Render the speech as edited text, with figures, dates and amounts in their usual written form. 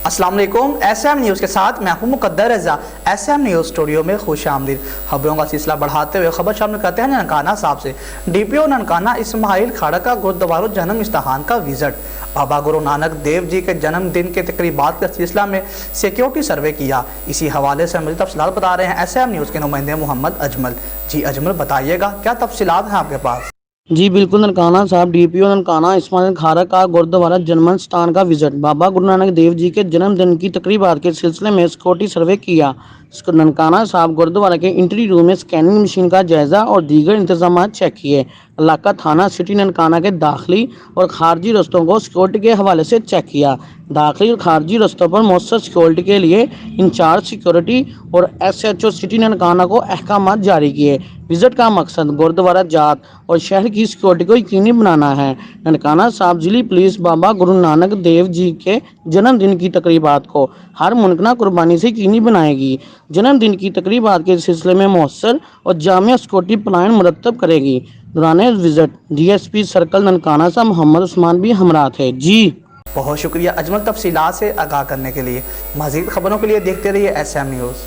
السلام علیکم، S M news کے ساتھ میں ہوں مقدر رضا۔ ایس ایم نیوز اسٹوڈیو میں خوش آمدید۔ خبروں کا سلسلہ بڑھاتے ہوئے خبر شامل کرتے ہیں ننکانہ صاحب سے۔ ڈی پی او ننکانہ اسماعیل کھاڑک کا گوردوارہ جنم استھان کا وزٹ۔ بابا گورونانک دیو جی کے جنم دن کے تقریبات کے سلسلہ میں سیکیورٹی سروے کیا۔ اسی حوالے سے مزید تفصیلات بتا رہے ہیں ایس ایم نیوز کے نمائندے محمد اجمل۔ جی اجمل، بتائیے گا کیا تفصیلات ہیں آپ کے پاس؟ جی بالکل ننکانہ صاحب ڈی پی او ننکانہ اسماعیل کھاڑک کا گوردوارہ جنم استھان کا وزٹ۔ بابا گورونانک دیو جی کے جنم دن کی تقریبات کے سلسلے میں سیکیورٹی سروے کیا۔ ننکانہ صاحب گوردوارہ کے انٹری روم میں اسکیننگ مشین کا جائزہ اور دیگر انتظامات چیک کیے۔ علاقہ تھانہ سٹی ننکانہ کے داخلی اور خارجی رستوں کو سیکیورٹی کے حوالے سے چیک کیا۔ داخلی اور خارجی رستوں پر مؤثر سیکیورٹی کے لیے انچارج سیکیورٹی اور S H O city Nankana کو احکامات جاری کیے۔ وزٹ کا مقصد گوردوارہ جات اور شہر کی سیکیورٹی کو یقینی بنانا ہے۔ ننکانہ صاحب ضلعی پولیس بابا گورونانک دیو جی کے جنم دن کی تقریبات کو ہر ممکنہ قربانی سے یقینی بنائے گی۔ جنم دن کی تقریبات کے سلسلے میں مؤثر اور جامع سیکیورٹی پلان مرتب کرے گی۔ دوران visit D S P circle Nankana صاحب محمد عثمان بھی ہمراہ تھے۔ جی بہت شکریہ اجمل، تفصیلات سے آگاہ کرنے کے لیے۔ مزید خبروں کے لیے دیکھتے رہیے ایس ایم نیوز۔